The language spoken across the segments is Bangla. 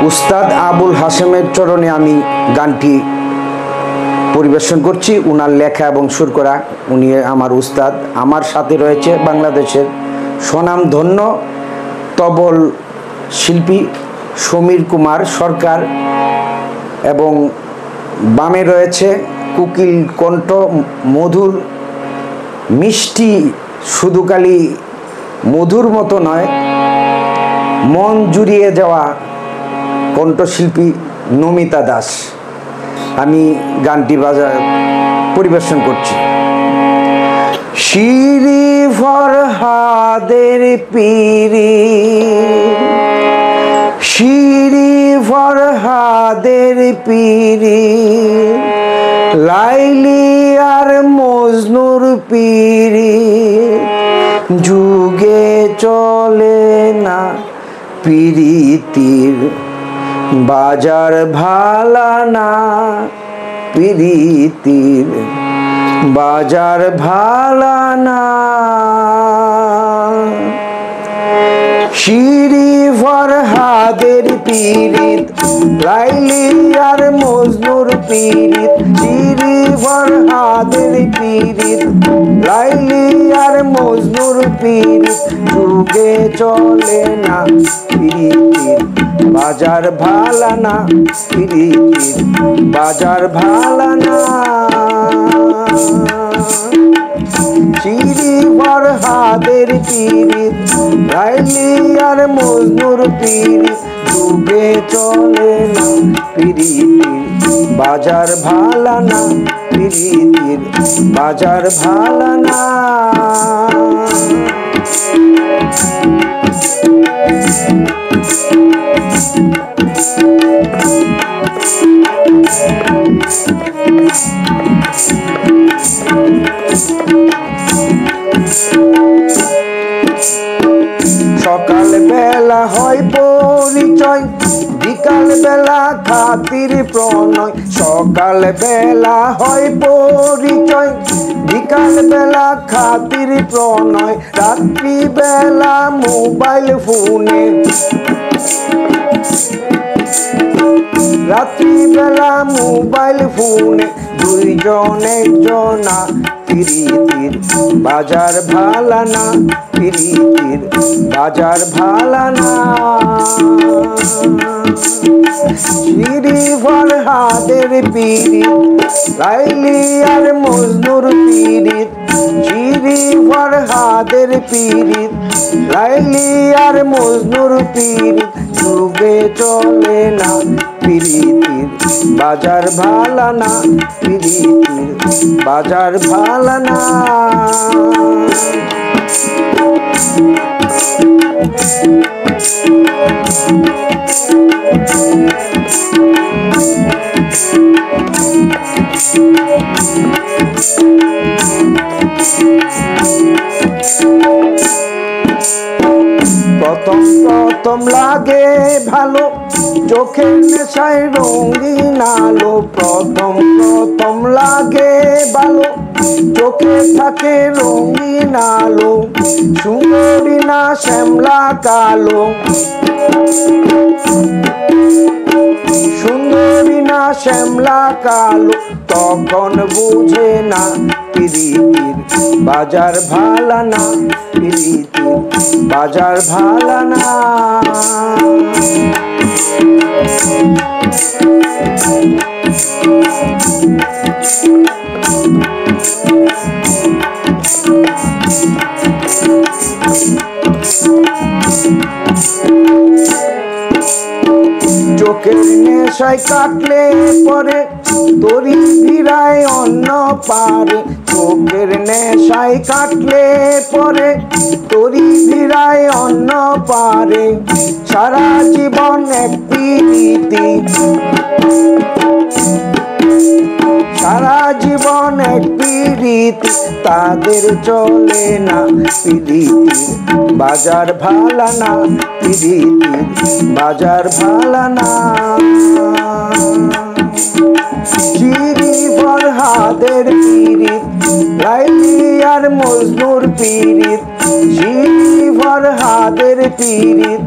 উস্তাদ আবুল হাশেমের চরণে আমি গানটি পরিবেশন করছি। উনার লেখা এবং সুর করা, উনি আমার উস্তাদ। আমার সাথে রয়েছে বাংলাদেশের স্বনামধন্য তবল শিল্পী সমীর কুমার সরকার, এবং বামে রয়েছে কুকিল কণ্ঠ, মধুর মিষ্টি, শুধু খালি মধুর মতো নয়, মন জুড়িয়ে যাওয়া কণ্ঠশিল্পী নমিতা দাস। আমি গানটি পরিবেশন করছি। শিরি ফরহাদের পিরি, শিরি ফরহাদের পিরি, লাইলি আর মজনুর পিরি, যুগে চলে না পিরিতির বাজার ভালা না, পিরিতির বাজার ভালা না। শিরি ফরহাদের পিরিত, লাইলি আর মজনুর পিরিত, শিরি ফরহাদের পিরিত, লাইলি আর মজনুর পিরিত, যুগে চলে না পিরিতির বাজার ভালা না, পিরিতির বাজার ভালা না। শিরি ফরহাদের পিরিত, লাইলি আর মজনুর পিরিত, যুগে চলে না পিরিতির বাজার ভালা না, পিরিতির বাজার ভালা না। সকাল বেলা হয় পরিচয়, বিকাল বেলা খাতির প্রণয়। সকাল বেলা হয় পরিচয়, বিকাল বেলা খাতির প্রণয়, রাত্রি বেলা মোবাইল ফোনে, রাত্রি বেলা মোবাইল ফোনে, দুইজন একজনা, পিরিতির বাজার ভালা না, পিরিতির বাজার ভালা না। শিরি ফরহাদের পিরিত, লাইলি আর মজনুর পিরিত, শিরি ফরহাদের পিরিত, লাইলি আর মজনুর পিরিত, যুগে চলে না পিরিতির বাজার ভালা না, পিরিতির বাজার ভালা না। প্রথম প্রথম লাগে ভালো, চোখের নেশায় রঙিন আলো। প্রথম প্রথম লাগে ভালো, চোখে থাকে রঙিন আলো, সুন্দরী না শ্যামলা কালো, সুন্দরী না শ্যামলা কালো, তখন বুঝে না পিরিতির বাজার ভালা না, পিরিতির বাজার ভালা না। চোখের নেশায় কাটলে পরে তরি ভিড়ায় অন্য পারে, চোখের নেশায় কাটলে পরে তরি ভিড়ায় অন্য পারে, সারা জীবন এক পিরিতি, সারা জীবন এক পিরিতি, তাদের চলে না পিরিতির বাজার ভালা না, পিরিতির বাজার ভালা না। শিরি ফরহাদের পিরিত, লাইলি আর মজনুর পিরিত, শিরি ফরহাদের পীড়িত,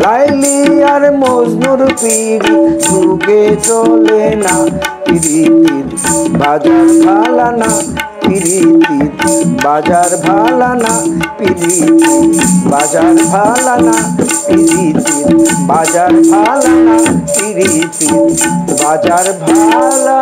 লাইলি আর মজনুর পীড়িত, যুগে চলে না পীড়িতির বাজার ভালানা, পীড়িতির বাজার ভালানা, পীড়িতির বাজার ভালানা, পীড়িতির বাজার ভালানা, পীড়িতির বাজার ভালানা।